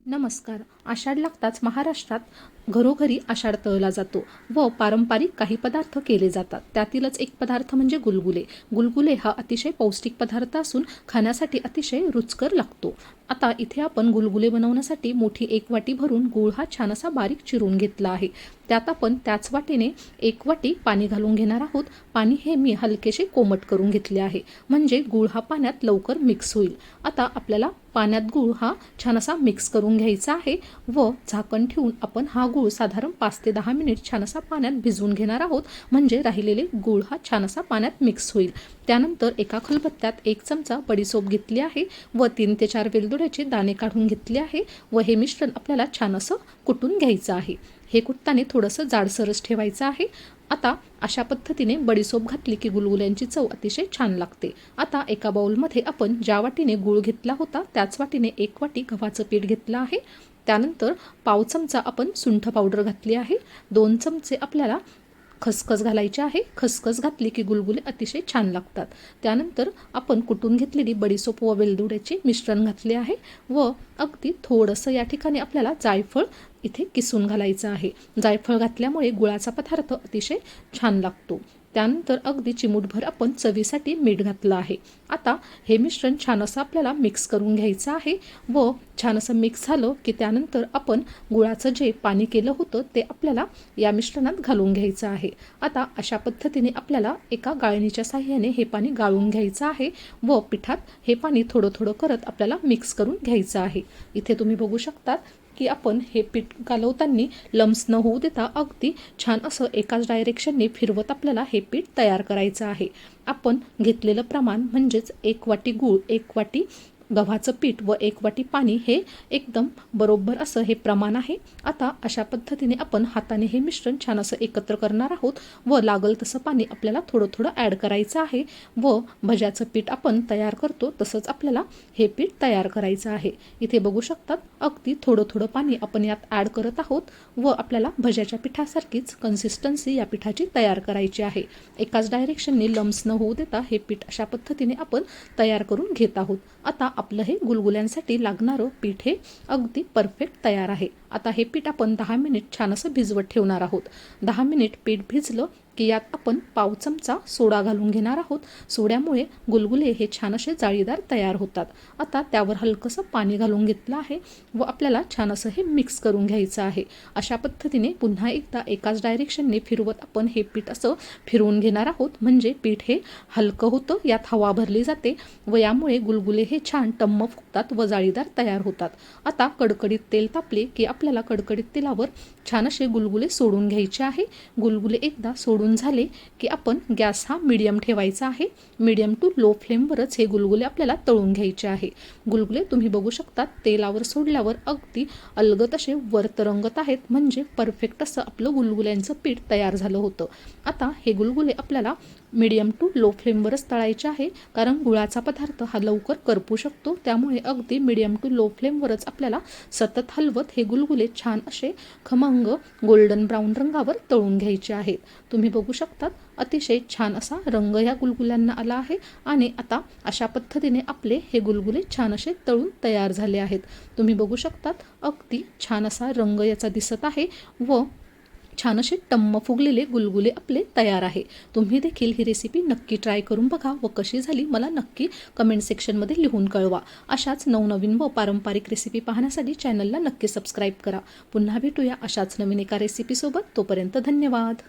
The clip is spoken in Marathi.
नमस्कार. आषाढ लागताच महाराष्ट्रात घरोघरी आषाढ तळला जातो व पारंपरिक काही पदार्थ केले जातात. त्यातीलच एक पदार्थ म्हणजे गुलगुले. गुलगुले हा अतिशय पौष्टिक पदार्थ असून खाण्यासाठी अतिशय रुचकर लागतो. आता इथे आपण गुलगुले बनवण्यासाठी मोठी एक वाटी भरून गूळ हा छान असा बारीक चिरून घेतला आहे. त्यात आपण त्याच वाटीने एक वाटी पाणी घालून घेणार आहोत. पाणी हे मी हलकेसे कोमट करून घेतले आहे, म्हणजे गूळ हा पाण्यात लवकर मिक्स होईल. आता आपल्याला पाण्यात गूळ हा छान असा मिक्स करून घ्यायचा आहे व झाकण ठेवून आपण हा गूळ साधारण 5 ते 10 मिनिट छान असा पाण्यात भिजवून घेणार आहोत, म्हणजे राहिलेले गूळ हा छान असा पाण्यात मिक्स होईल. त्यानंतर एका खलबत्त्यात 1 चमचा बडीशोप घेतली आहे व 3 ते 4 वेलदोड्याचे दाणे काढून घेतले आहे व हे मिश्रण आपल्याला छान असं कुटून घ्यायचं आहे. हे कुटताना थोडंसं जाडसरच ठेवायचं आहे. आता अशा पद्धतीने बडीशोप घातली की गुलगुल्यांची चव अतिशय छान लागते. आता एका बाउलमध्ये आपण ज्या वाटीने गूळ घेतला होता त्याच वाटीने 1 वाटी गव्हाचं पीठ घेतलं आहे. त्यानंतर पाव चमचा आपण सुंठ पावडर घातली आहे. 2 चमचे आपल्याला खसखस घालायची आहे. खसखस घातली की गुलगुले अतिशय छान लागतात. त्यानंतर आपण कुटून घेतलेली बडीशोप व वेलदोड्याचे मिश्रण घातले आहे व अगदी थोडंसं या ठिकाणी आपल्याला जायफळ इथे किसून घालायचं आहे. जायफळ घातल्यामुळे गुळाचा पदार्थ अतिशय छान लागतो. त्यानंतर अगदी चिमूटभर आपण चवीसाठी मीठ घातलं आहे. आता हे मिश्रण छान असं आपल्याला मिक्स करून घ्यायचं आहे व छान असं मिक्स झालं की त्यानंतर आपण गुळाचं जे पाणी केलं होतं ते आपल्याला या मिश्रणात घालून घ्यायचं आहे. आता अशा पद्धतीने आपल्याला एका गाळणीच्या साहाय्याने हे पाणी गाळून घ्यायचं आहे व पिठात हे पाणी थोडं थोडं करत आपल्याला मिक्स करून घ्यायचं आहे. इथे तुम्ही बघू शकता की आपण हे पीठ घालवताना लम्स न होऊ देता अगदी छान असं एकाच डायरेक्शनने फिरवत आपल्याला हे पीठ तयार करायचं आहे. आपण घेतलेलं प्रमाण म्हणजेच 1 वाटी गूळ, 1 वाटी गव्हाचं पीठ व 1 वाटी पाणी हे एकदम बरोबर असं हे प्रमाण आहे. आता अशा पद्धतीने आपण हाताने हे मिश्रण छान असं एकत्र करणार आहोत व लागल तसं पाणी आपल्याला थोडं थोडं ॲड करायचं आहे व भज्याचं पीठ आपण तयार करतो तसंच आपल्याला हे पीठ तयार करायचं आहे. इथे बघू शकतात अगदी थोडं थोडं पाणी आपण यात ॲड करत आहोत व आपल्याला भज्याच्या पिठासारखीच कन्सिस्टन्सी या पिठाची तयार करायची आहे. एकाच डायरेक्शनने लम्स न होऊ देता हे पीठ अशा पद्धतीने आपण तयार करून घेत आहोत. आता आपलं हे गुलगुल्यांसाठी लागणारं पीठ हे अगदी परफेक्ट तयार आहे. आता हे पीठ आपण 10 मिनिट छान असं भिजवत ठेवणार आहोत. 10 मिनिट पीठ भिजलं की यात आपण पाव चमचा सोडा घालून घेणार आहोत. सोड्यामुळे गुलगुले हे छान असे जाळीदार तयार होतात. आता त्यावर हलकंसं पाणी घालून घेतलं आहे व आपल्याला छान असं हे मिक्स करून घ्यायचं आहे. अशा पद्धतीने पुन्हा एकदा एकाच डायरेक्शनने फिरवत आपण हे पीठ असं फिरवून घेणार आहोत, म्हणजे पीठ हे हलकं होतं, यात हवा भरली जाते व यामुळे गुलगुले हे छान टम्म फुगतात व जाळीदार तयार होतात. आता कडकडीत तेल तापले की आपल्याला कडकडीत तेलावर छान असे गुलगुले सोडून घ्यायचे आहे. गुलगुले एकदा सोडून झाले की आपण गॅस हा मीडियम ठेवायचा आहे. मीडियम टू लो फ्लेमवरच हे गुलगुले आपल्याला तळून घ्यायचे आहे. गुलगुले तुम्ही बघू शकता तेलावर सोडल्यावर अगदी अलगद असे वर तरंगत आहेत, म्हणजे परफेक्ट असं आपलं गुलगुल्यांचं पीठ तयार झालं होतं. आता हे गुलगुले आपल्याला मीडियम टू लो फ्लेमवरच तळायचे आहे, कारण गुळाचा पदार्थ हा लवकर करपू शकतो. त्यामुळे अगदी मीडियम टू लो फ्लेमवरच आपल्याला सतत हलवत हे गुलगुले छान असे खमंग गोल्डन ब्राऊन रंगावर तळून घ्यायचे आहेत. तुम्ही बघू शकतात अतिशय छान असा रंग या गुलगुल्यांना आला आहे आणि आता अशा पद्धतीने आपले हे गुलगुले छान असे तळून तयार झाले आहेत. तुम्ही बघू शकतात अगदी छान असा रंग याचा दिसत आहे व छान असे टम्म फुगलेले गुलगुले आपले तयार आहे. तुम्ही देखील ही रेसिपी नक्की ट्राय करून बघा व कशी झाली मला नक्की कमेंट सेक्शनमध्ये लिहून कळवा. अशाच नवनवीन व पारंपरिक रेसिपी पाहण्यासाठी चॅनलला नक्की सबस्क्राईब करा. पुन्हा भेटूया अशाच नवीन एका रेसिपीसोबत. तोपर्यंत धन्यवाद.